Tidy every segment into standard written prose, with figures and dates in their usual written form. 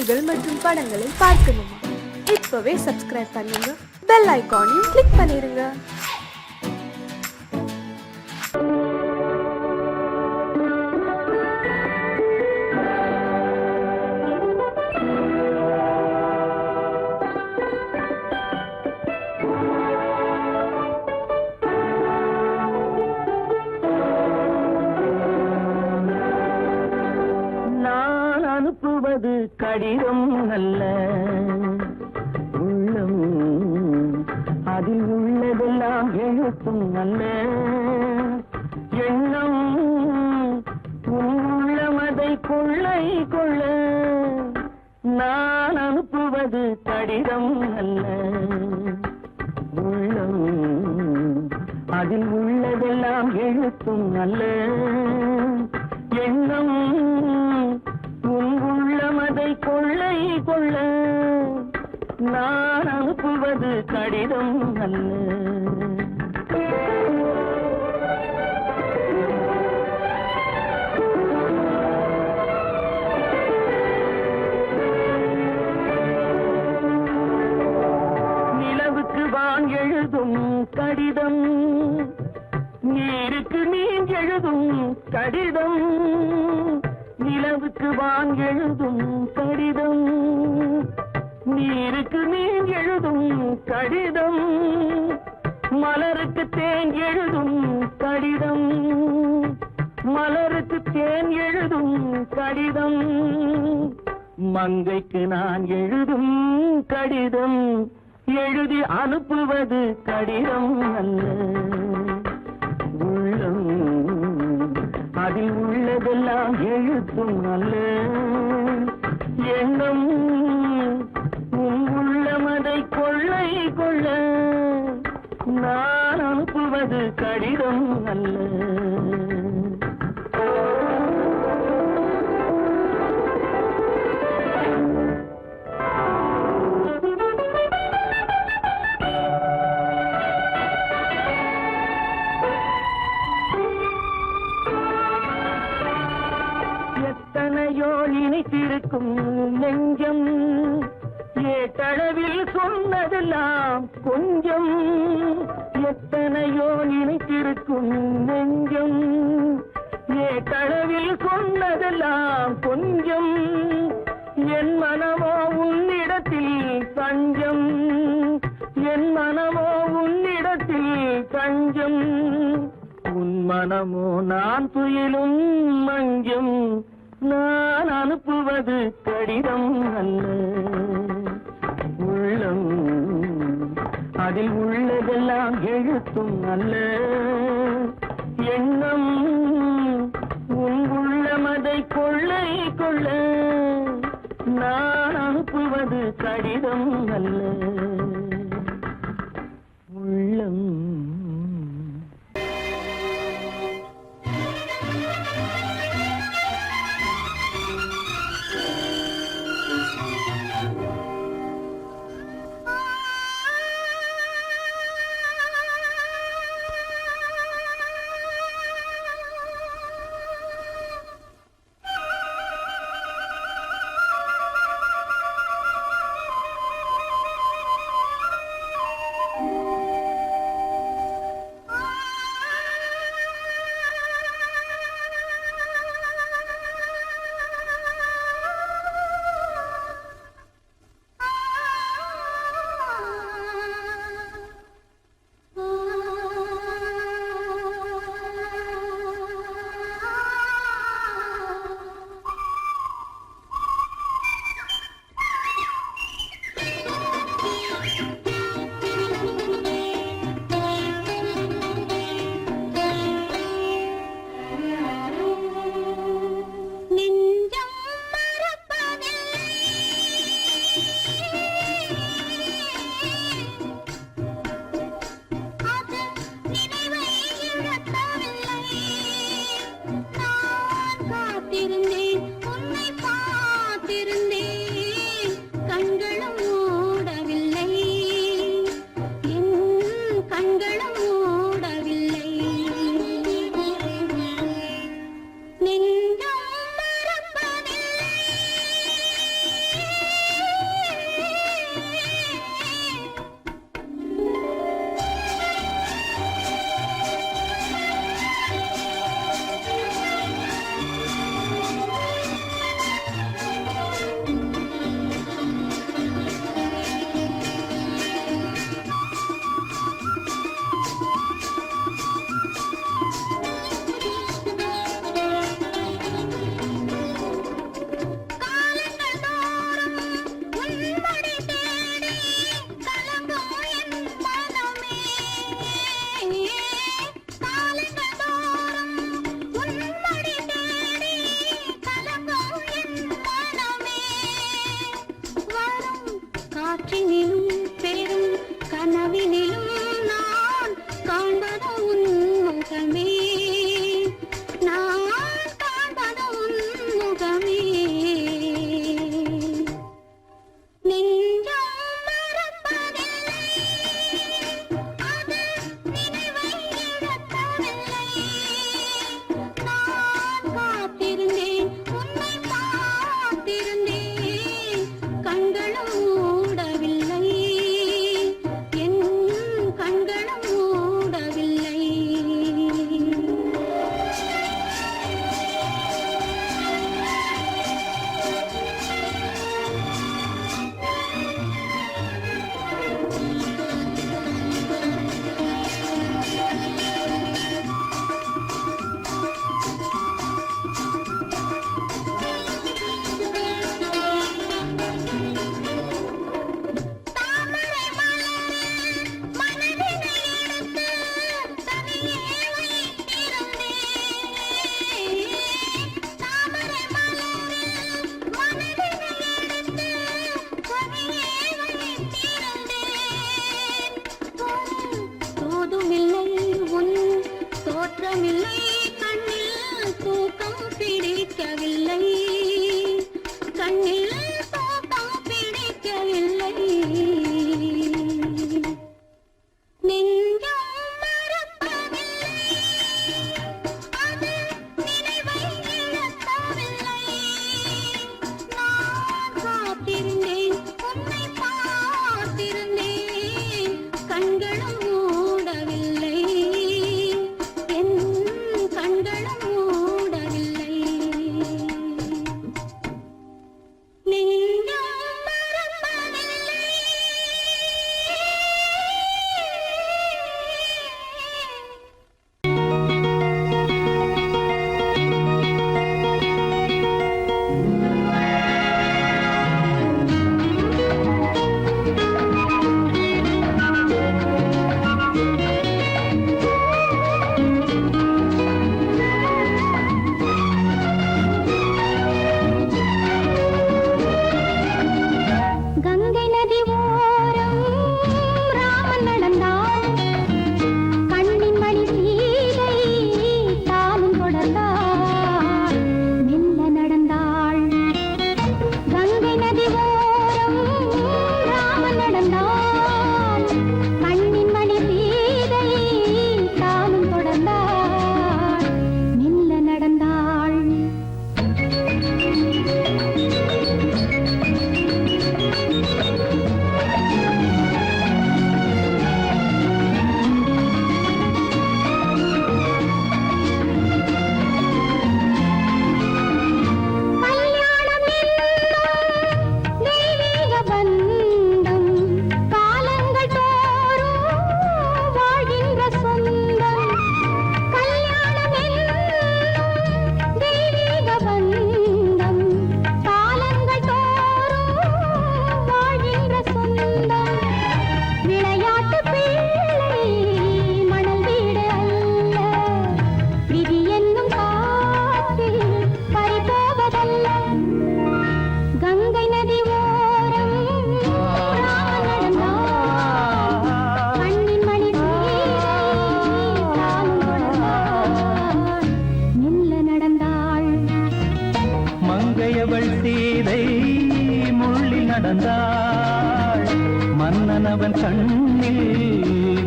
பாடல்கள் மற்றும் படங்களை பார்க்கணுமா? இப்பவே சப்ஸ்கிரைப் பண்ணுங்க, பெல் ஐகானையும் கிளிக் பண்ணிருங்க. அனுப்புவது கடிதம் அல்ல, உள்ளம் அதில் உள்ளதெல்லாம் எழுத்தும் அல்ல. எண்ணம் உள்ளமதை கொள்ளை கொள்ள. நான் அனுப்புவது கடிதம் அல்ல, உள்ளம் அதில் உள்ளதெல்லாம் எழுத்தும் அல்ல. எண்ணம் உள்ளமதை கொள்ளை கொள்ள. நான் அனுப்புவது கடிதம் அல்ல. நிலவுக்கு வான் எழுதும் கடிதம், நீருக்கு நீர் எழுதும் கடிதம். நிலவுக்கு வான் எழுதும் கடிதம், நீருக்கு நீர் எழுதும் கடிதம். மலருக்கு தேன் எழுதும் கடிதம், மலருக்கு தேன் எழுதும் கடிதம். மங்கைக்கு நான் எழுதும் கடிதம், எழுதி அனுப்புவது கடிதம் அல்ல. உள்ளம் அதில் உள்ளதெல்லாம் எழுத்தும் அல்ல. எண்ணம் உள்ளமதை கொள்ளை கொள்ள. நான் அனுப்புவது கடிதம் அல்ல. எத்தனையோ இனித்திருக்கும் நெஞ்சம், ஏட்டளவில் சொன்னதெல்லாம் கொஞ்சம். எத்தனையோ இனித்திருக்கும் நெஞ்சம், ஏட்டளவில் சொன்னதெல்லாம் கொஞ்சம். என் மனமோ உன்னிடத்தில் தஞ்சம், என் மனமோ உன்னிடத்தில் தஞ்சம். உன் மனமோ நான் துயிலும் மஞ்சம். நான் அனுப்புவது கடிதம் அல்ல, உள்ளம் அதில் உள்ளதெல்லாம் எழுத்தும் அல்ல. எண்ணம் உன் உள்ளமதை கொள்ளை கொள்ள. நான் அனுப்புவது கடிதம் அல்ல, உள்ளம். காற்றினிலும் பெரும் கனவினிலும் நான் காண்பது உன் முகமே, நான் காண்பது உன் முகமே. நெஞ்சம் மறப்பதில்லை, அது நினைவை இழக்கவில்லை. நான் காத்திருந்தேன், உன்னை பார்த்திருந்தேன், கண்களும் மூடவில்லை, என் கண்களும் மூடவில்லை. தாமரை மலரில் மனதினை எடுத்து தனியே வைத்திருந்தேன். தாமரை மலரில் மனதினை எடுத்து தனியே வைத்திருந்தேன். தோதுமில்லை உன் தோற்றமில்லை, கண்ணில் தூக்கம் பிடிக்கவில்லை, கண்ணில் தூக்கம் பிடிக்கவில்லை. நெஞ்சம் மறப்பதில்லை, அது நினைவை இழக்கவில்லை. நான் காத்திருந்தேன், உன்னை பார்த்திருந்தேன், கண்களும் மூடவில்லை, என் கண்களும் மூடவில்லை. நெஞ்சம் மறப்பதில்லை. கங்கை நதி ஓரம் ராமன் நடந்தான், கண்ணின் மணி சீதை தானும் தொடர்ந்தாள், மெல்ல நடந்தாள். கங்கை நதி ஓரம் ராமன் நடந்தான், கண்ணின் மணி சீதை தானும் தொடர்ந்தாள், மெல்ல நடந்தாள். கல்யாணம் என்னும் தெய்வீக பந்தம், காலங்கள் தோறும் வாழ்கின்ற சொந்தம். கல்யாணம் என்னும் தெய்வீக பந்தம், காலங்கள் தோறும் வாழ்கின்ற சொந்தம். விளையாட்டு பிள்ளை மணல் வீடு அல்ல, விதி என்னும் காற்றில் பறிபோவதல்ல. கங்கை நதி ஓரம் ராமன் நடந்தான், கண்ணின் மணி சீதை தானும் தொடர்ந்தாள், மெல்ல நடந்தாள். மங்கையவள் சீதை முள்ளில் நடந்தாள், மன்னனவன் கண்ணில்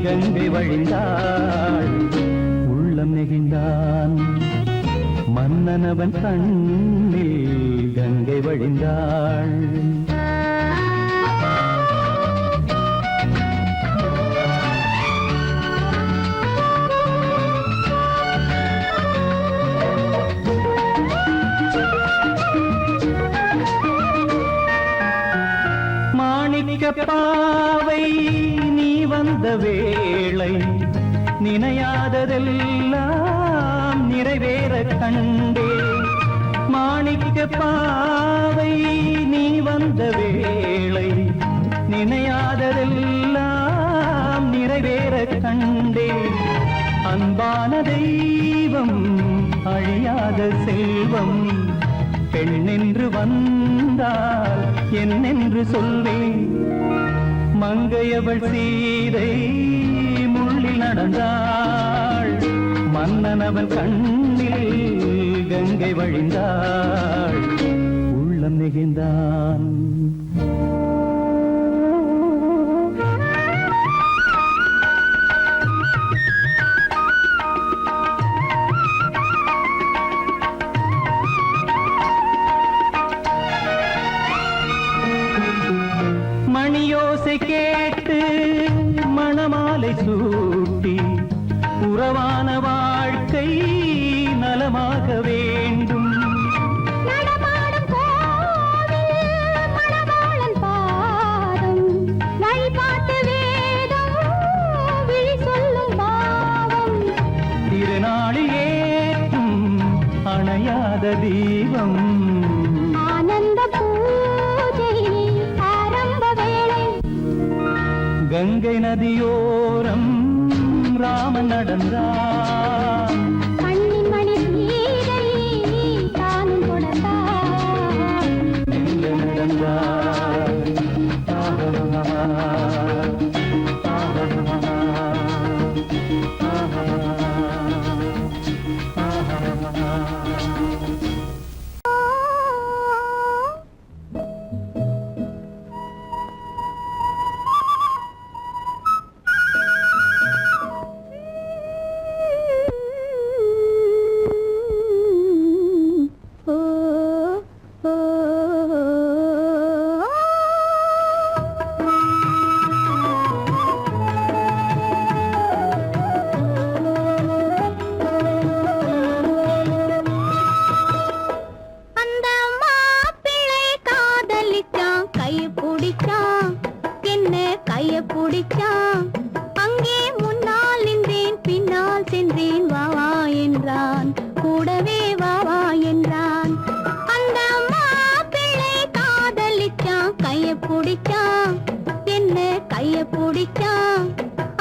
கங்கை வழிந்தாள், உள்ளம் நெகிழ்ந்தான். மன்னனவன் கண்ணில் கங்கை வழிந்தாள். மாணிக்க பாவை நீ வந்த வேளை, நினையாததெல்லாம் நிறைவேற கண்டே. மாணிக்க பாவை நீ வந்த வேளை, நினையாததெல்லாம் நிறைவேற கண்டே. அன்பான தெய்வம் அழியாத செல்வம், பெண்ணென்று வந்தால் என்னென்று சொல்வேன். மங்கையவள் சீதை முள்ளில் நடந்தாள், மன்னனவன் கண்ணில் கங்கை வழிந்தாள், உள்ளம் நெகிழ்ந்தான். மணியோசை கேட்டு மணமாலை சூட்டி உறவான வாழ்க்கை நலமாக வேண்டும். நடமாடும் கோவில் மணவாளன் பாதம், வழிபாட்டு வேதம் விழி சொல்லும் பாவம். திருநாளில் ஏற்றும் அணையாத தீபம், ஆனந்த பூஜை ஆரம்ப வேளை. கங்கை நதியோரம் ராமன் நடந்தான், கண்ணின் மணி சீதை தானும் கொடுத்தார். எங்க நடந்தான். அந்த மாப்பிள்ளை காதலிச்சான், கைய பிடிச்சான், என்ன கைய பிடிச்சான். அங்கே முன்னால் நின்றேன், பின்னால் சென்றேன், வா வா என்றான், கூடவே வா வா என்றான். அந்த மாப்பிள்ளை காதலிச்சான், கைய பிடிச்சான், என்ன கைய பிடிச்சான்.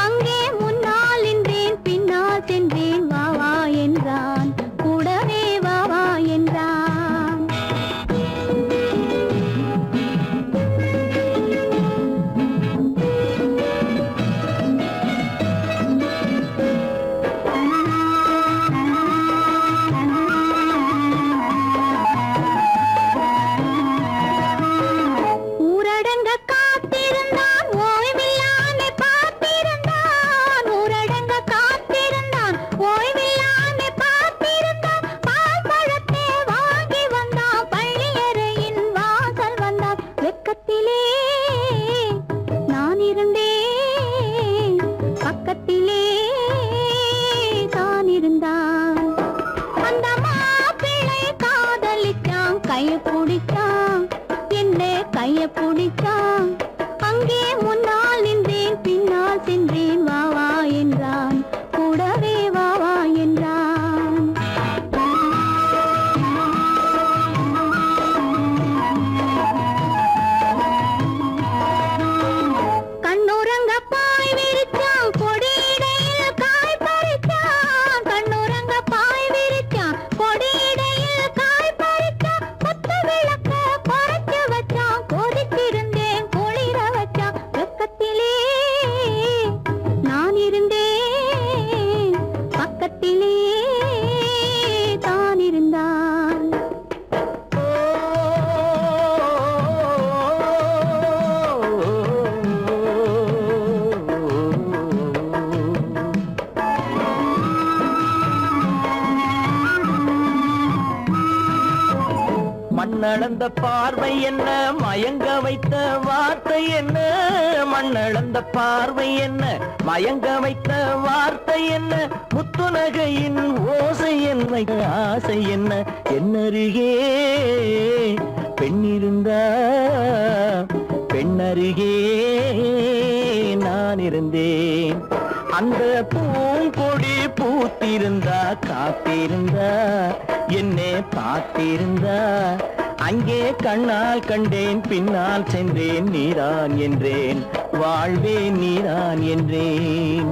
அங்கே முன்னால் நின்றேன், பின்னால் சென்றேன், வா வா என்றான், கூடவே வா வா என்றான். ஊரடங்க காத்திருந்தான், ஓய்வில்லாமே பார்த்திருந்தான். ஊரடங்க காத்திருந்தான், ஓய்வில்லாமே பார்த்திருந்தான். பால் பழத்தை வாங்கி வந்தான், பள்ளியறையின் வாசல் வந்தான். வெக்கத்திலே நான் இருந்தேன், பக்கத்திலே தான் இருந்தான். அந்த மாப்பிள்ளை காதலிச்சான், கைய பிடிச்சான், என்ன கைய பிடிச்சான். அங்கே முன்னால் நின்றேன், பின்னால் சென்றேன், வா வா என்றான், கூடவே வா வா என்றான். கண்ணுறங்க பாய் விரிச்சான், கொடியிடையில் காய் பறிச்சான். கண்ணுறங்க பாய் விரிச்சான், கொடியிடையில் காய் பறிச்சான். கொத்த விளக்க குறைச்சு வச்சான், கொதித்திருந்தேன் குளிர வச்சான். வெக்கத்திலே நான் இருந்தேன், பக்கத்திலே தான் இருந்தான். மண்ணளந்த பார்வை என்ன, மயங்க வைத்த வார்த்தை என்ன, மண்ணளந்த பார்வை என்ன, மயங்க வைத்த வார்த்தை என்ன, முத்துநகையின் ஓசை என்ன, ஆசை என்ன, என்னருகே பெண்ணிருந்தா, பெண்ணருகே நான் இருந்தேன். அந்த பூங்கொடி பூத்திருந்தா, காத்திருந்தா, என்னை பார்த்திருந்தா, அங்கே கண்ணால் கண்டேன், பின்னால் சென்றேன், நீதான் என்றேன், வாழ்வே நீதான் என்றேன்.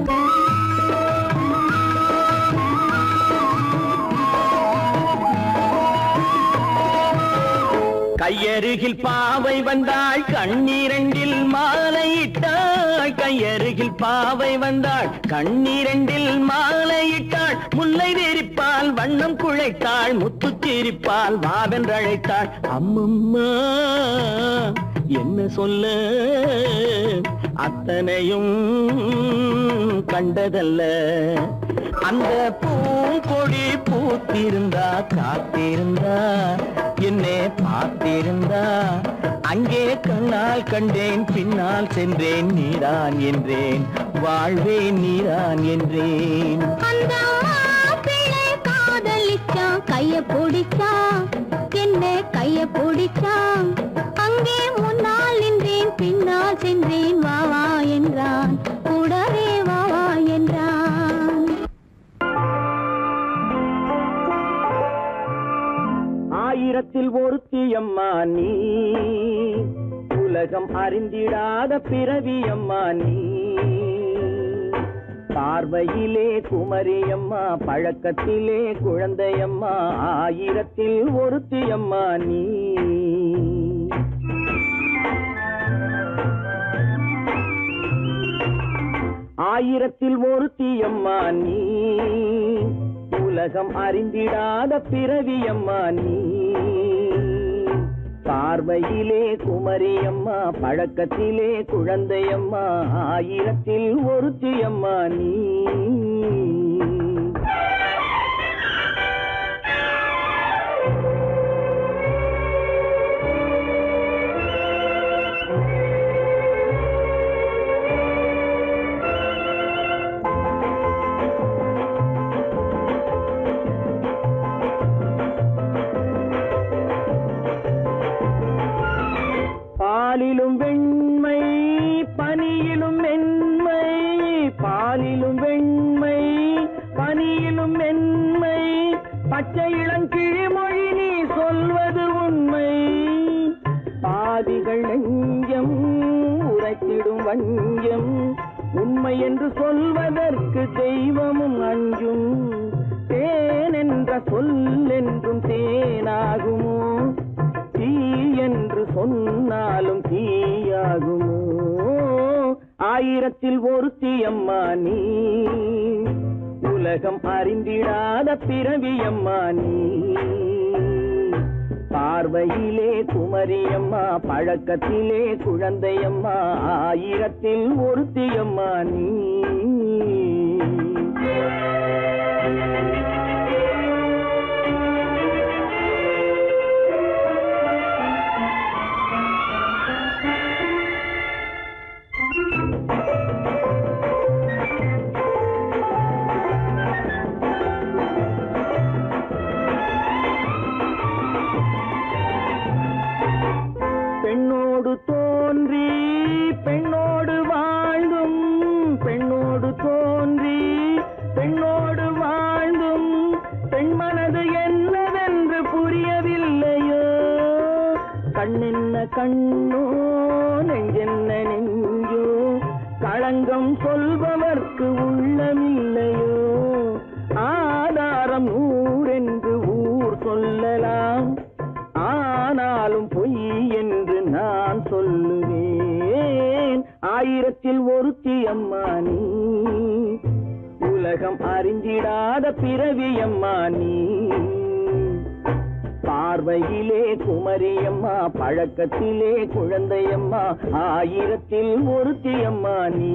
கையருகில் பாவை வந்தாள் கண்ணீரண்டில் மாலையிட்டாள். கையருகில் பாவை வந்தாள் கண்ணீரண்டில் மாலையிட்டாள். முல்லை வெறிப்பால் வண்ணம் குழைத்தாள். முத்து சிரிப்பால் வாவென்றழைத்தாள். அம்மம்மா என்ன சொல்ல அத்தனையும் கண்டதல்ல. அந்த பூங்கொடி பூத்திருந்தா காத்திருந்தா என்னை பார்த்திருந்தா அங்கே கண்ணால் கண்டேன் பின்னால் சென்றேன் நீதான் என்றேன் வாழ்வேன் நீதான் என்றேன். அந்த மாப்பிள்ளை காதலிச்சா கைய பிடிச்சா என்ன கைய பிடிச்சா அங்கே முன்னால் நின்றேன் பின்னால் சென்றேன் வா வா என்றான் கூடவே வா வா என்றான். ஆயிரத்தில் ஒருத்தியம்மா நீ உலகம் அறிந்திடாத பிறவியம்மா நீ. பார்வையிலே குமரியம்மா பழக்கத்திலே குழந்தையம்மா. ஆயிரத்தில் ஒருத்தியம்மா நீ. ஆயிரத்தில் ஒருத்தியம்மா நீ உலகம் அறிந்திடாத பிறவியம்மா நீ. பார்வையிலே குமரியம்மா பழக்கத்திலே குழந்தையம்மா. ஆயிரத்தில் ஒருத்தியம்மா நீ. பாலிலும் வெண்மை பனியிலும் மென்மை. பாலிலும் வெண்மை பனியிலும் மென்மை. பச்சை இளங்கிழிமொழி நீ சொல்வது உண்மை. பாதிகள் நெஞ்சம் உரைத்திடும் வஞ்சம். உண்மை என்று சொல்வதற்கு தெய்வமும் அஞ்சும். தேன் என்ற சொல் என்றும் தேனாகுமோ? தீ என்று சொன்னாலும் தீயாகுமோ? ஆயிரத்தில் ஒருத்தியம்மா நீ உலகம் அறிந்திடாத பிறவியம்மா நீ. பார்வையிலே குமரியம்மா பழக்கத்திலே குழந்தையம்மா. ஆயிரத்தில் ஒருத்தியம்மா நீ. பெண்ணோடு தோன்றி பெண்ணோடு வாழ்ந்தும் பெண்ணோடு தோன்றி பெண்ணோடு வாழ்ந்தும் பெண் மனது என்னவென்று புரியவில்லையோ? கண்ணென்ன கண்ணோ நெஞ்சென்ன நெஞ்சோ? களங்கம் சொல்பவர்க்கு உள்ளமில்லையோ? ஆதாரம் ஊரென்று ஊர் சொல்லலாம். ஆனாலும் பொய் என்று நான் சொல்லுவேன். ஆயிரத்தில் ஒருத்தியம்மா நீ உலகம் அறிந்திடாத பிறவியம்மா நீ. பார்வையிலே குமரியம்மா பழக்கத்திலே குழந்தையம்மா. ஆயிரத்தில் ஒருத்தியம்மா நீ.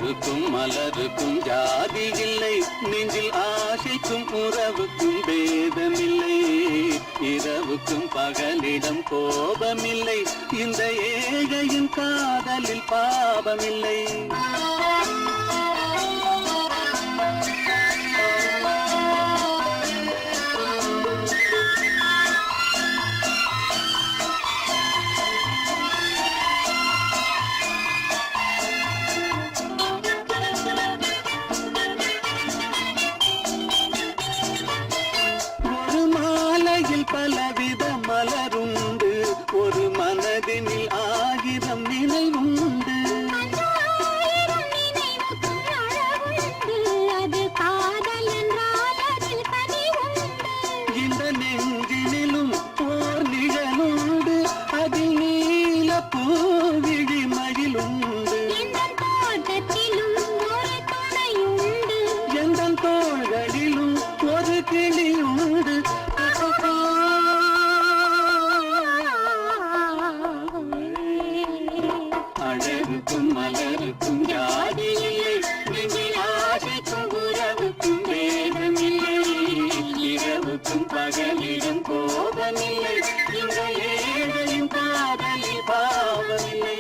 அழகுக்கும் மலருக்கும் ஜாதி இல்லை, நெஞ்சில் ஆசைக்கும் உறவுக்கும் பேதமில்லை. இரவுக்கும் பகலிடம் கோபமில்லை, இந்த ஏழையின் காதலில் பாவமில்லை. பலவித மலருண்டு, ஒரு மனதினில் 1000 நினைவுண்டு. அது காதல் என்றால் அதில் கனிவுண்டு. இந்த நெஞ்சினிலும் ஓர் நிழலுண்டு, அதில் நீல பூவிழி மகிழுண்டு. எந்த தோட்டத்திலும் ஒரு துணையுண்டு, எந்த தோள்களிலும் ஒரு கிளியுண்டு. அழகுக்கும் மலருக்கும் ஜாதி இல்லை, நெஞ்சில் ஆசைக்கும் உறவுக்கும் வேதமில்லை. இரவுக்கும் பகலிடம் கோபமில்லை, இந்த ஏழையின் காதலில் பாவமில்லை.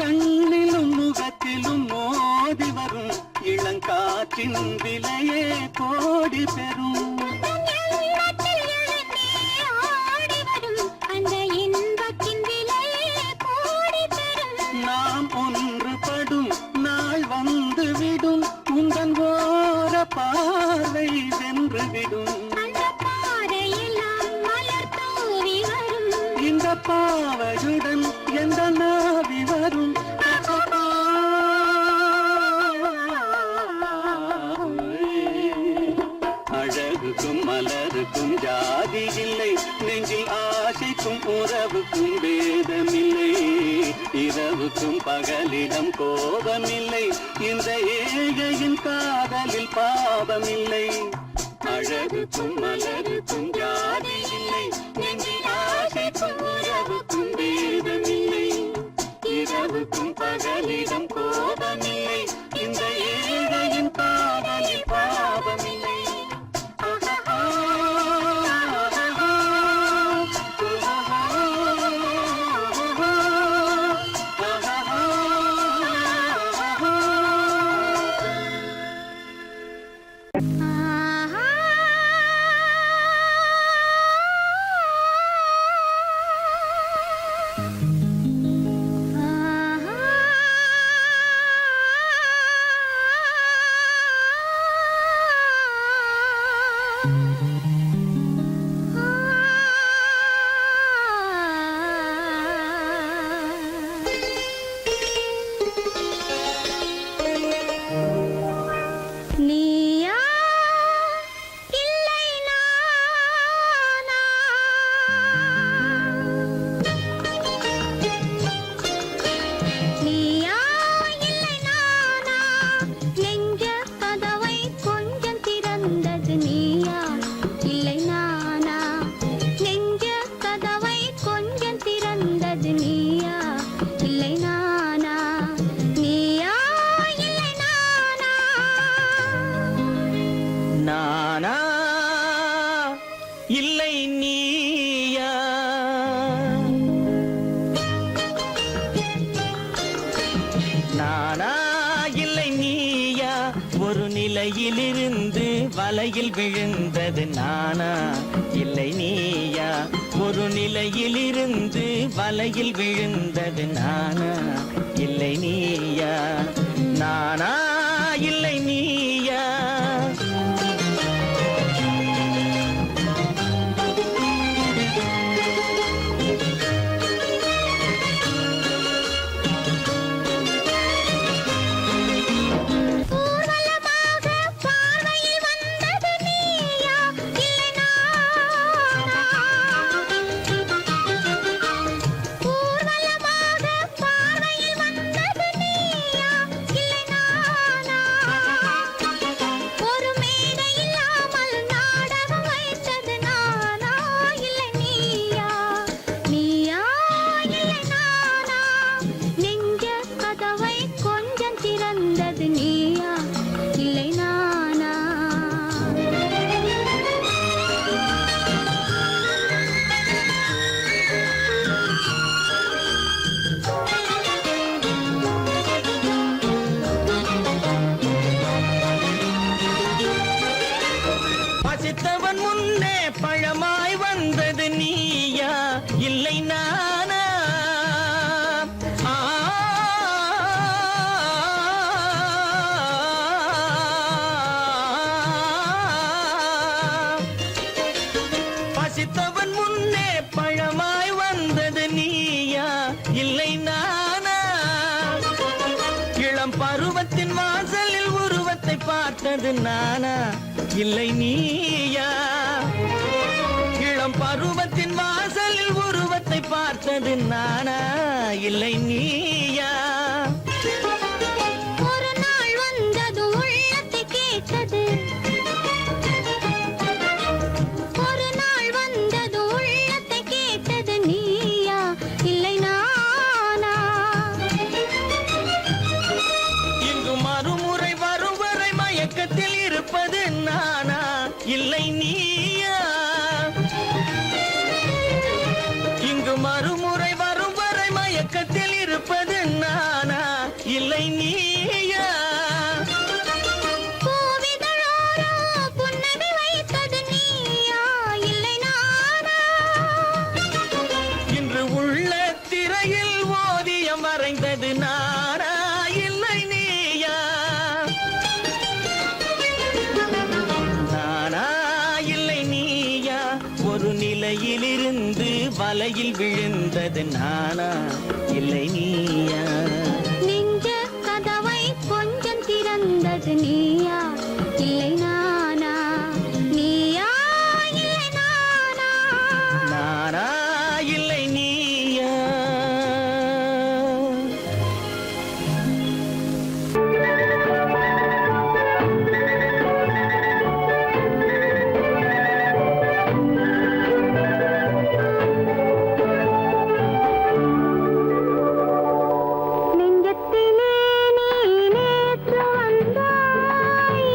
கண்ணிலும் முகத்திலும் மோதி வரும் இளங்காற்றின் விலையே கோடி பெறும். அந்த இன்பத்தின் விலையே கோடி பெறும். நாம் ஒன்றுபடும் நாள் வந்துவிடும், உந்தன் ஓர பார்வை வென்றுவிடும். அந்த பாறையெல்லாம் மலர் தூவி வரும், இந்த பாவையுடன் எந்த நாவி வரும். அழகுக்கும் மலருக்கும் ஜாதி இல்லை, நெஞ்சில் ஆசைக்கும் உறவுக்கும் வேதமில்லை. இரவுக்கும் பகலிடம் கோபமில்லை, இந்த ஏழையின் காதலில் பாவமில்லை. அழகுக்கும் மலருக்கும் ஜாதி இல்லை, நெஞ்சில் ஆசைக்கும் உறவுக்கும் வேதமில்லை. இரவுக்கும் பகலிடம் கோபமில்லை, இந்த ஏழையின் காதலில் பாவமில்லை. நிலையிலிருந்து வலையில் விழுந்தது நானா இல்லை நீயா? ஒரு நிலையிலிருந்து வலையில் விழுந்தது நானா இல்லை நீயா? நானா இல்லை நீயா? நானா இல்லை நீயா இளம் பருவத்தின் வாசலில் உருவத்தை பார்த்தது நானா இல்லை நீயா ஒரு நாள் வந்தது உள்ளத்தை கேட்டது ஒரு நாள் வந்தது உள்ளத்தை கேட்டது நீயா இல்லை நானா இங்கு மறுமுறை வரும் வரை மயக்கத்தில் இருப்பது நானா இல்லை நீயா இங்கு மறுமுறை வரும் வரை மயக்கத்தில் இருப்பது நானா இல்லை நீயா பூவிதழோரோ புன்னகை வைத்தது நீயா இல்லை நானா இன்று உள்ள திரையில் ஓவியம் வரைந்தது நானா இல்லை நீயா நானா இல்லை நீயா ஒரு நிலையிலிருந்து வலையில் விழுந்தது நானா இல்லை நீயா நெஞ்ச கதவை கொஞ்சம் திறந்தது நீயா இல்லை நானா நீயா இல்லை நானா நானா இல்லை நீயா நெஞ்சத்திலே நீ நேற்று வந்தாய்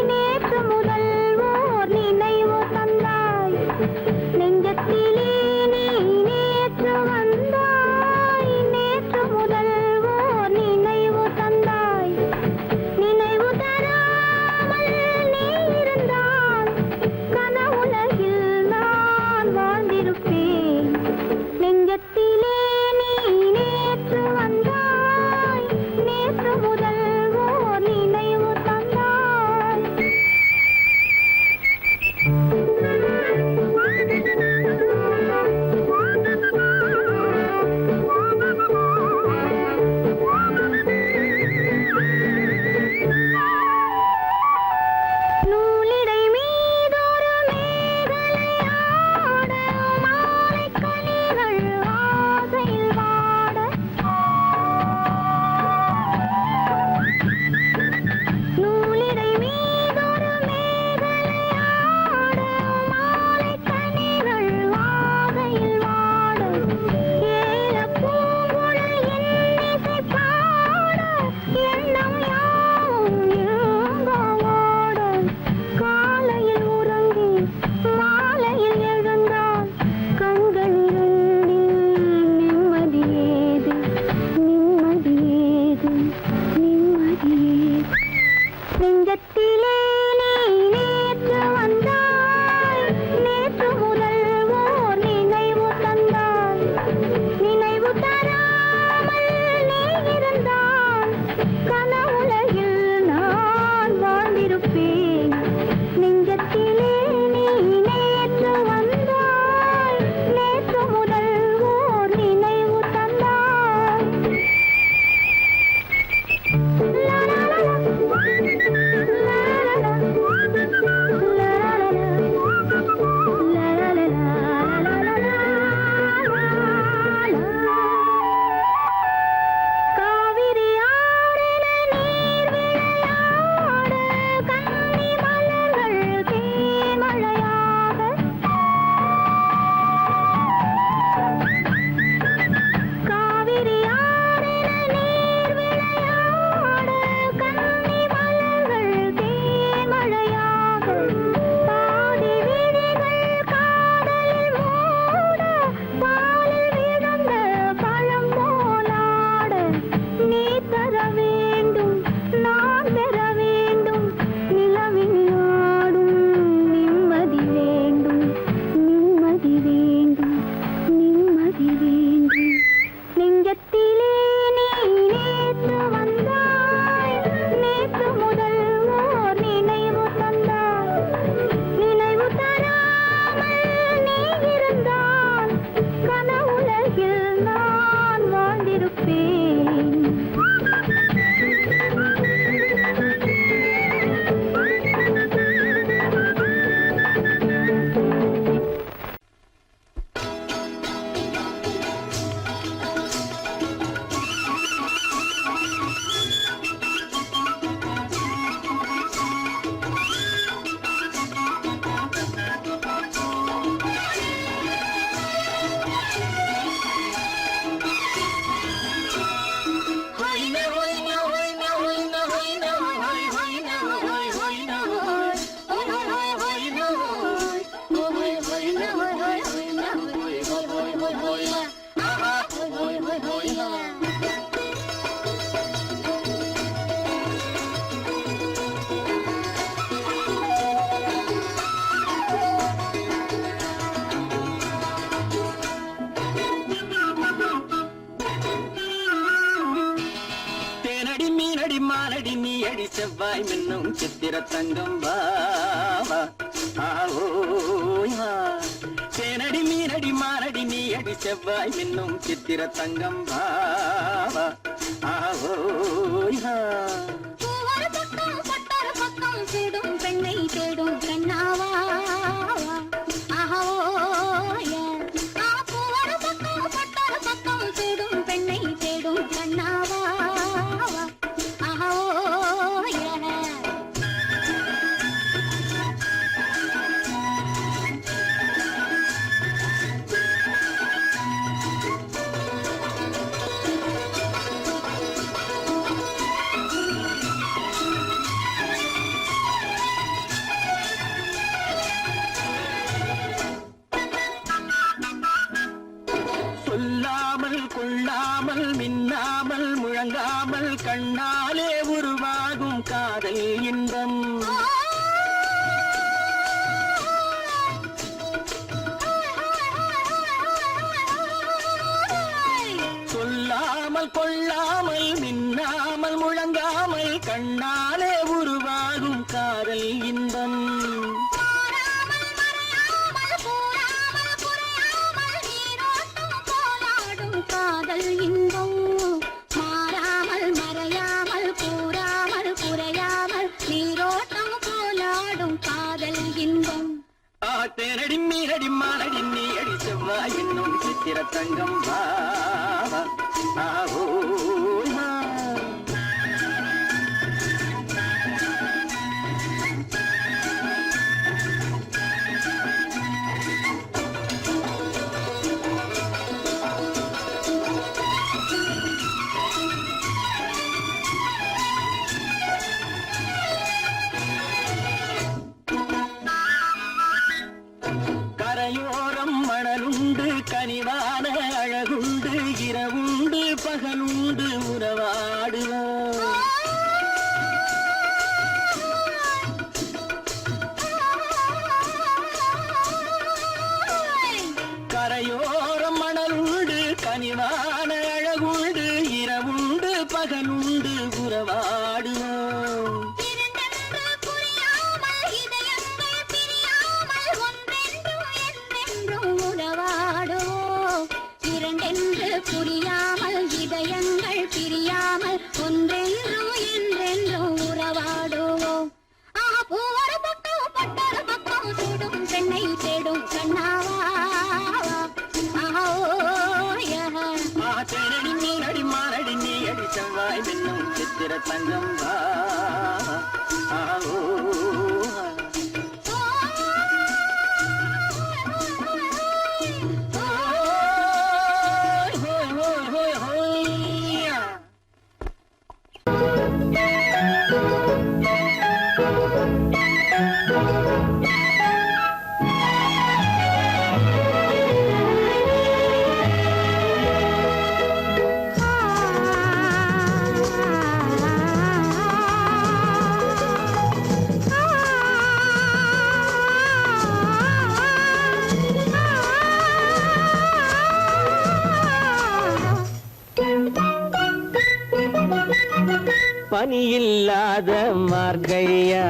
அடி செவ்வாய் மின்னும் சித்திர தங்கம் வாவா ஆவோயா தேனடி மீனடி மாரடி நீ அடி செவ்வாய் மின்னும் சித்திர தங்கம் வாவா ஆவோயா பூவொரு பக்கம் பட்டொரு பக்கம் தேடும் பெண்ணை தேடும் கண்ணாவா ஆஹோய பூவொரு பக்கம் பட்டொரு பக்கம் தேடும் பெண்ணை தேடும் கண்ணாவா ஆஹோய சொல்லாமல் கொள்ளாமல் மின்னாமல் முழங்காமல் கண்ணாலே உருவாகும் காதல் இன்பம் சொல்லாமல் கொள்ளாமல் மின்னாமல் முழங்காமல் கண்ணாலே உருவாகும் காதல் இன்பம் காதல் இன்பம் மாறாமல் மறையாமல் கூறாமல் குறையாமல் நீரோட்டம் போலாடும் காதல் இன்பம் தேனடி மீனடி மானடி நீ அடி செவ்வாய் என்னும் சித்திர தங்கம் வாவா ஆவோயா கரையோரம் மணலுண்டு கனிவான அழகுண்டு இரவுண்டு பகலுண்டு உறவாடுவோம் கரையோரம் மணலுண்டு கனிவான அழகுண்டு இரவுண்டு பகலுண்டு உறவாடுவோம் புரியாமல் இதயங்கள் பிரியாமல் ஒன்றென்றும் என்றென்றும் உறவாடுவோம் பூவொரு பக்கம் பட்டொரு பக்கம் சூடும் பெண்ணை தேடும் கண்ணாவா தேனடி மீனடி மானடி நீ அடி செவ்வாய் மின்னும் சித்திர தங்கம் வாவா ஆவோயா பனியில்லாத மார்கழியா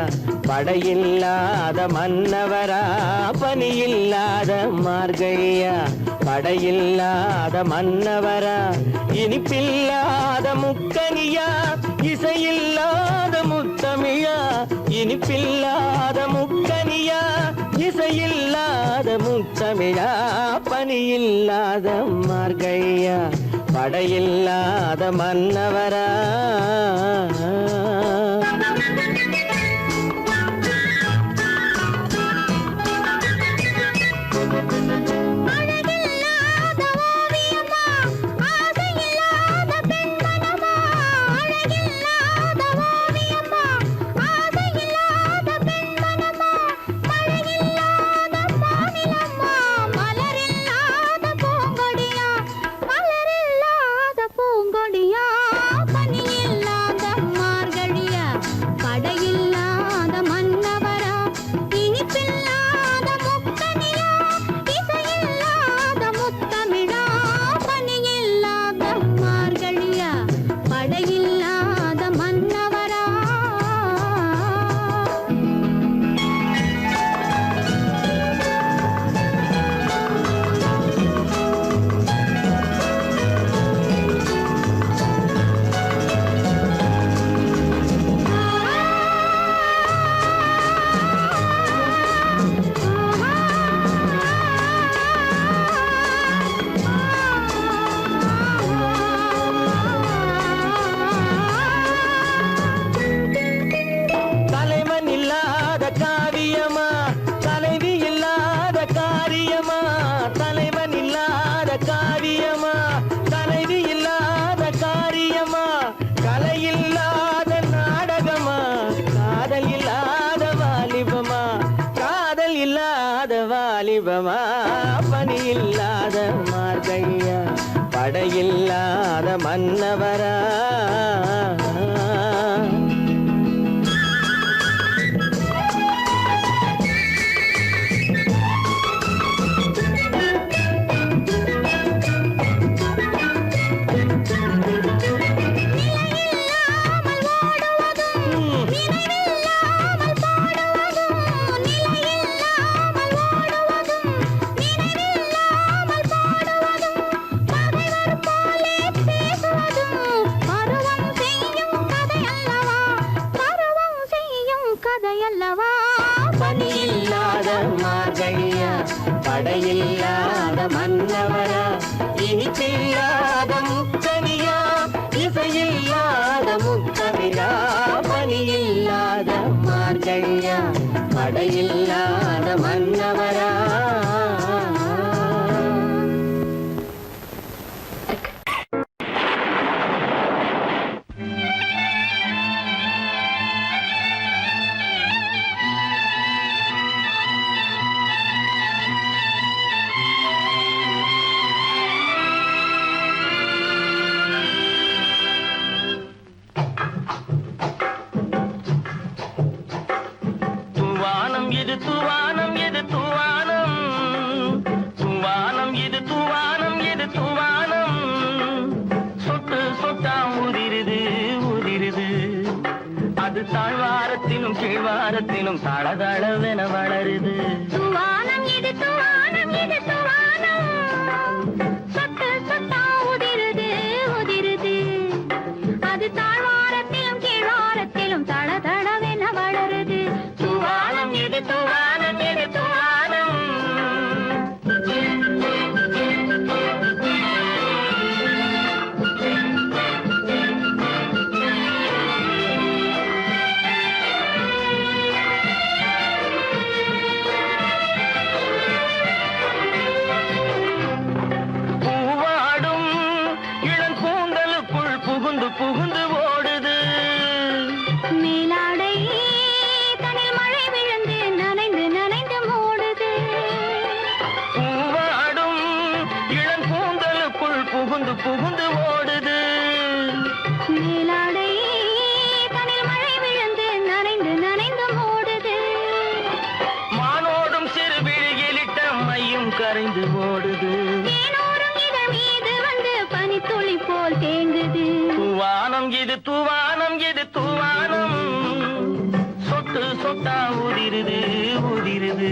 படையில்லாத மன்னவரா பனியில்லாத மார்கழியா படையில்லாத மன்னவரா இனிப்பில்லாத முக்கனியா இசையில்லாத முத்தமிழா இனிப்பில்லாத முக்கனியா இசையில்லாத முத்தமிழா பனியில்லாத மார்கழியா படையில்லாத மன்னவரா பனியில்லாத மார்கழியா படையில்லாத மன்னவரா. பணியில்லாத மார்கழியா, படையில்லாத மன்னவரா, இனிப்பில்லாத முக்கனியா, இசையில்லாத முக்கவிழா. பணியில்லாத மார்கழியா, படையில்லாத மன்னவரா. தூவானம் எது தூவானம், தூவானம் எது தூவானம், எது தூவானம். சொட்டு சொட்டா உதிருது உதிருது, அது தாழ்வாரத்திலும் கீழ்வாரத்திலும் தளதளவென வளருது. தூவானம் இது தூவானம் இது தூவானம், சொட்டு சொட்டா உதிருது உதிருது, அது தாழ்வாரத்திலும் கீழ்வாரத்திலும் தளதளவென வளருது. தூவானம் எது தூவானம், எது தூவானம். பூவாடும் இளம் பூந்தலுக்குள் புகுந்து புகுந்து ஓடுது. மேலாடை தனில் மழை விழுந்து நனைந்து நனைந்து மூடுது. பூவாடும் இளம் பூந்தலுக்குள் புகுந்து புகுந்து ஓடுது. மேலாடை தனில் மழை விழுந்து நனைந்து நனைந்து மூடுது. மானோடும் சிறு விழியிலிட்ட மையும் கரைந்து ஓடுது. தேனோரும் இதழ் மீது வந்து பனித்துளி போல் தேங்குது. தூவானம் இது தூவானம், இது தூவானம். சொட்டு சொட்டா உதிருது உதிருது,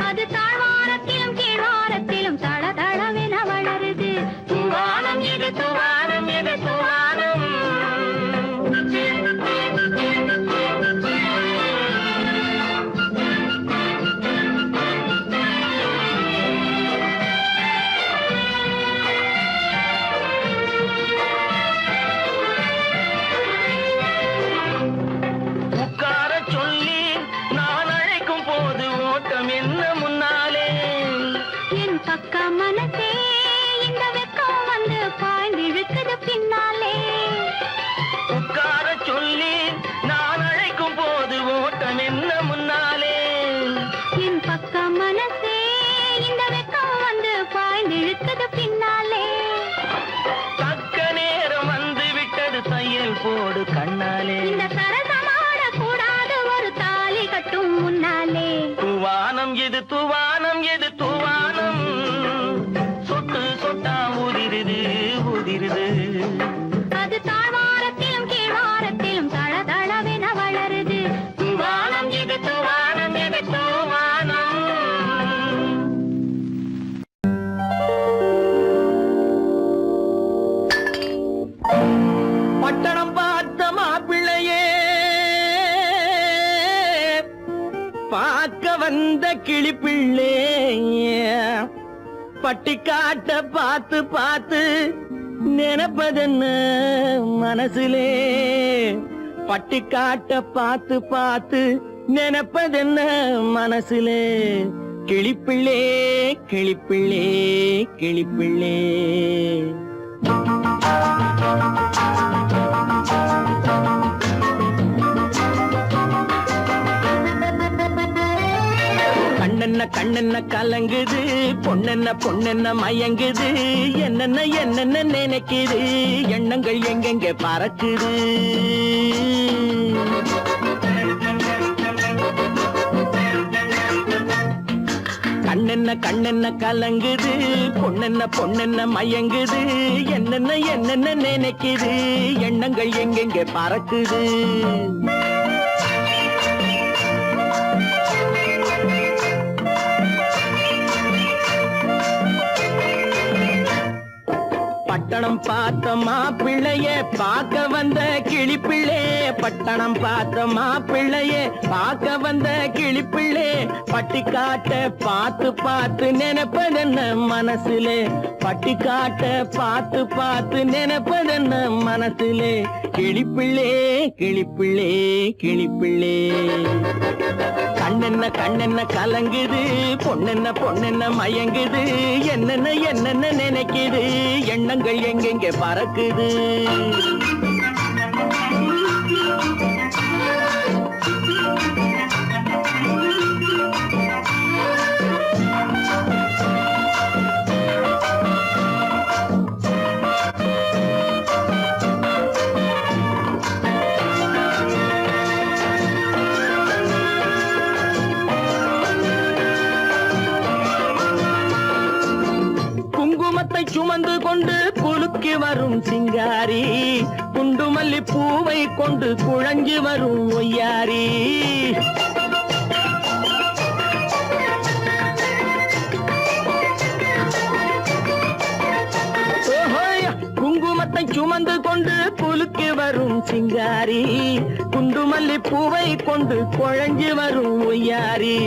அது தாழ்வாரத்திலும் கீழ்வாரத்திலும் தளதளவென வளருது. தூவானம் இது தூவானம், இது தூவானம். உட்கார சொல்லி நான் அழைக்கும் போது ஓட்டம் என்ன முன்னாலே. என் பக்க மனசே இந்த வெக்கம் வந்து பாய்ந்து இழுக்குது பின்னாலே. உட்கார சொல்லி நான் அழைக்கும் போது ஓட்டம் என்ன முன்னாலே. என் பக்க மனசே இந்த வெக்கம் வந்து பாய்ந்து இழுக்குது பின்னாலே. தக்க நேரம் வந்து விட்டது, தையல் போடு கண்ணாலே. இந்த சரசமாட கூடாது ஒரு தாலி கட்டும் முன்னாலே. தூவானம் எது தூவானம், எது தூவானம். சொட்டு சொட்டா உதிருது உதிருது, அது தாழ்வாரத்திலும் கீழ்வாரத்திலும் தளதளவென வளருது. தூவானம் இது தூவானம், இது தூவானம். பட்டணம் பார்த்த மாப்பிள்ளையே, பார்க்க வந்த கிளிப்பிள்ளே, பட்டிக்காட்ட பார்த்து பார்த்து நினைப்பதென்ன மனசுலே. பட்டிக்காட்ட பார்த்து பார்த்து நினைப்பதென்ன மனசுலே. கிளிப்பிள்ளே கிளிப்பிள்ளே கிளிப்பிள்ளே. கண்ணென்ன கண்ணென்ன கலங்குது, பொண்ணென்ன மயங்குது, என்னென்ன நினைக்குது, எண்ணங்கள் எங்கெங்க பறக்குது. கண்ணென்ன கலங்குது, பொண்ணென்ன மயங்குது, என்னென்ன நினைக்குது, எண்ணங்கள் எங்கெங்க பறக்குது. பட்டணம் பார்த்த மாப்பிள்ளைய பார்க்க வந்த கிளிப்பிள்ளே, பட்டணம் பார்த்த மாப்பிள்ளைய பார்க்க வந்த கிளிப்பிள்ளே, பட்டி காட்ட பார்த்து நினைப்பதென்ன மனசுலே, பட்டி காட்ட பார்த்து நினைப்பதென்ன மனசுலே, கிளிப்பிள்ளே கிளிப்பிள்ளே கிளிப்பிள்ளே. கண்ணென்ன கலங்குது, பொண்ணென்ன மயங்குது, என்னென்ன நினைக்குது, எண்ணங்கள் எங்கெங்க பறக்குது. சுமந்து கொண்டு குலுக்கி வரும் சிங்காரி, குண்டுமல்லி பூவை கொண்டு குழஞ்சி வரும் ஒய்யாரி. குங்குமத்தை சுமந்து கொண்டு குலுக்கி வரும் சிங்காரி, குண்டுமல்லி பூவை கொண்டு குழஞ்சி வரும் ஒய்யாரி.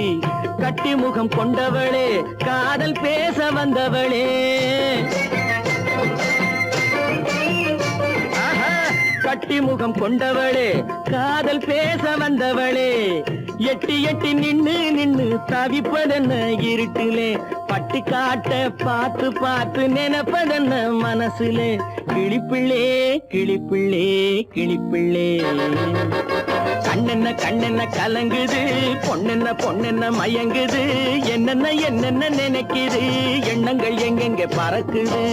கட்டி முகம் கொண்டவளே, காதல் பேச வந்தவளே, கட்டி முகம் கொண்டவளே, காதல் பேச வந்தவளே, எட்டி நின்னு தவிப்பதென்ன இருட்டிலே, பட்டி காட்ட பார்த்து நினைப்பதென்ன மனசுலே, கிளிப்பிள்ளே கிளிப்பிள்ளே கிளிப்பிள்ளே. கண்ணென்ன கலங்குது, பொண்ணென்ன மயங்குது, என்னென்ன நினைக்குது, எண்ணங்கள் எங்கெங்க பறக்குது.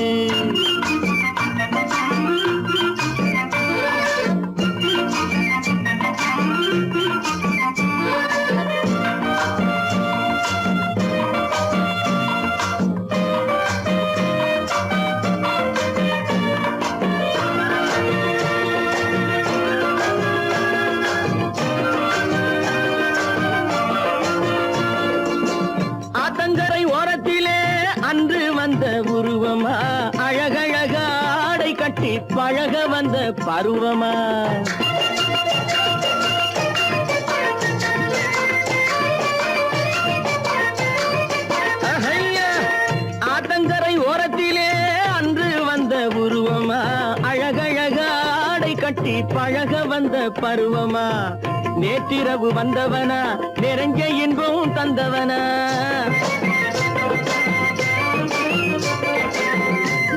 உருவமா, அழகழக ஆடை கட்டி பழக வந்த பருவமா, ஆத்தங்கரை ஓரத்திலே அன்று வந்த உருவமா, அழகழக ஆடை கட்டி பழக வந்த பருவமா, நேற்றிரவு வந்தவனா, நிறைஞ்ச இன்பம் தந்தவனா,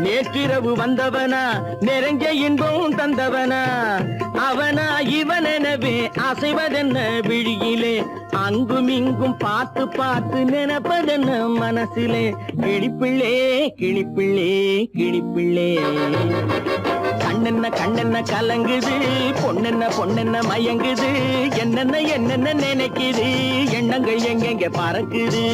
நேற்றிரவு வந்தவனா, நிறைஞ்ச இன்பம் தந்தவனா, அவனா இவனெனவே அசைவதென்ன விழியிலே, அங்கும் இங்கும் பார்த்து நினைப்பதென்ன மனசிலே, கிளிப்பிள்ளே கிளிப்பிள்ளே கிளிப்பிள்ளே. கண்ணென்ன கலங்குது, பொண்ணென்ன மயங்குது, என்னென்ன நினைக்குது, எண்ணங்கள் எங்கெங்க பறக்குது.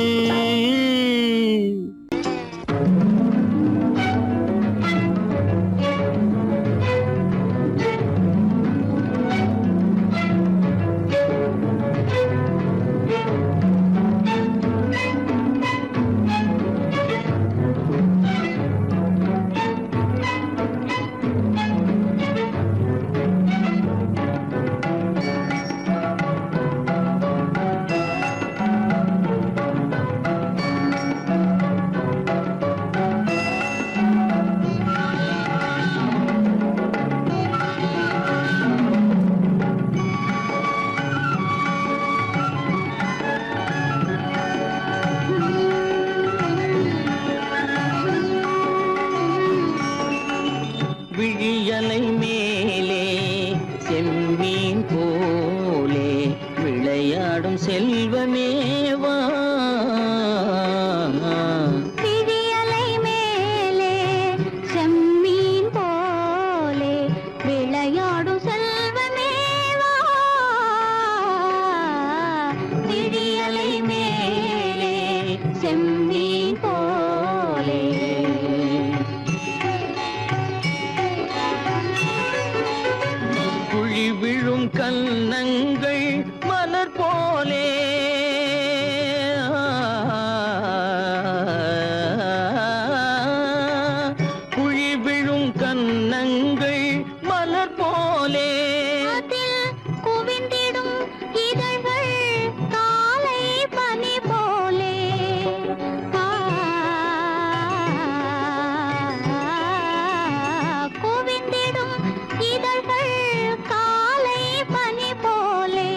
கன்னங்கள் மலர் போலே குழி விழும் கன்னங்கள் மலர் போலே குவிந்திடும் இதழ்கள் காலை பனி போலே குவிந்திடும் இதழ்கள் காலை பனி போலே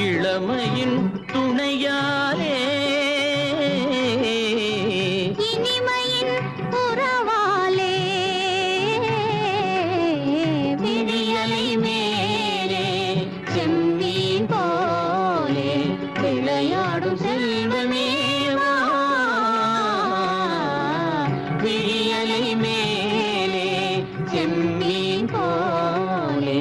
இளமையின் துணையாலே இனிமையின் உறவாலே விழியலை மேலே செம்மீன் போலே விளையாடும் செல்வமேவா விழியலை மேலே செம்மீன் போலே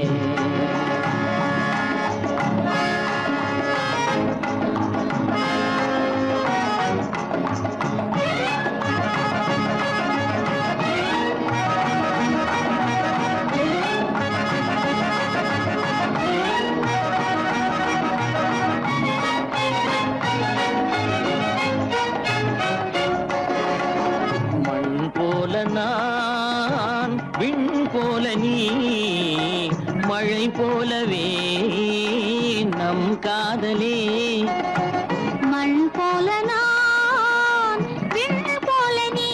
மண் போல நான் விண் போல நீ மழை போலவே நம் காதலே மண் போல நான் விண் போல நீ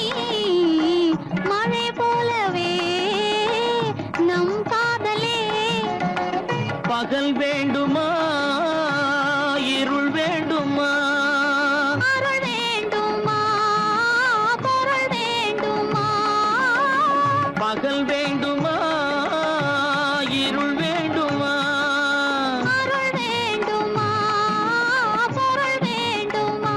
மழை போலவே நம் காதலே பகல் வேண்டுமா இருள் வேண்டுமா அருள் வேண்டுமா பொருள் வேண்டுமா பகல் வேண்டுமா இருள் வேண்டுமா அருள் வேண்டுமா பொருள் வேண்டுமா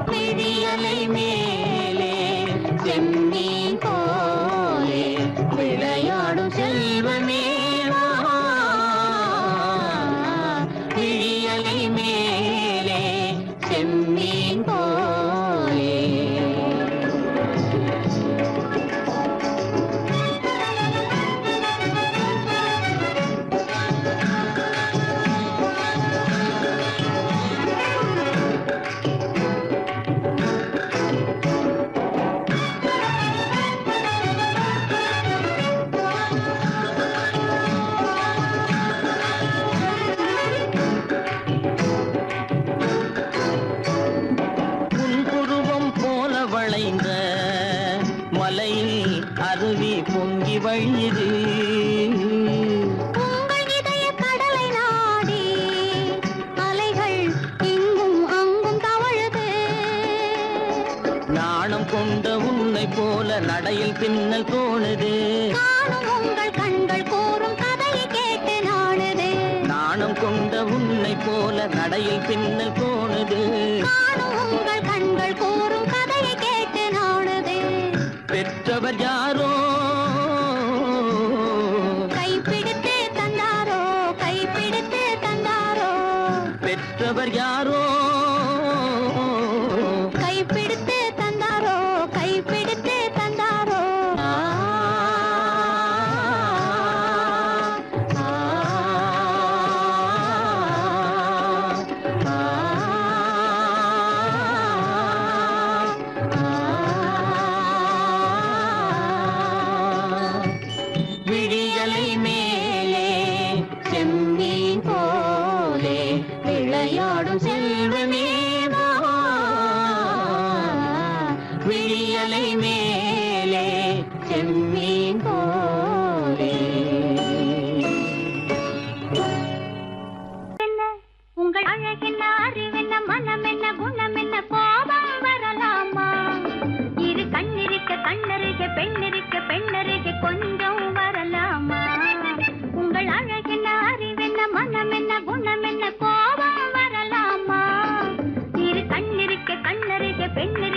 விழியலை மேலே செம்மீன் போலே விளையாடும் செல்வமேவா விழியலை மேலே செம்மீன் போலே புன்புருவம் போல வளைந்த மலையில் அருவி பொங்கி வழியுது உங்கள் இதய கடலை நாடி அலைகள் இங்கும் அங்கும் தவழுது நாணம் கொண்ட உன்னை போல நடையில் பின்னல் தோணுது காணும் உங்கள் கண்கள் கூறும் கதையை கேட்டு நாடுது நாணம் கொண்ட உன்னை போல நடையில் பின்னல் தோணுது காணும் உங்கள் கண்கள் கூறும் கதையை கேட்டு நாடுது பெற்றவர் யாரோ கைப்பிடித்து தந்தாரோ கைப்பிடித்து தந்தாரோ பெற்றவர் யாரோ கைப்பிடித்து தந்தாரோ கைப்பிடித்து தந்தாரோ விழியலை மேலே செம்மீன் போலே விளையாடும் செல்வமேவா விழியலை மேலே செம்மீன் போலே உங்கள் அழகென்ன அறிவென்ன மனம் என்ன குணம் என்ன கோபம் வரலாமா இரு கண்ணிருக்க கண்ணருக பெண்ணிருக்க பெண்ணருக கொஞ்சம் வரலாமா உங்கள் அழகென்ன அறிவென்ன மனம் என்ன குணம் என்ன கோபம் வரலாமா இரு கண்ணிருக்க கண்ணருக பெண்ணு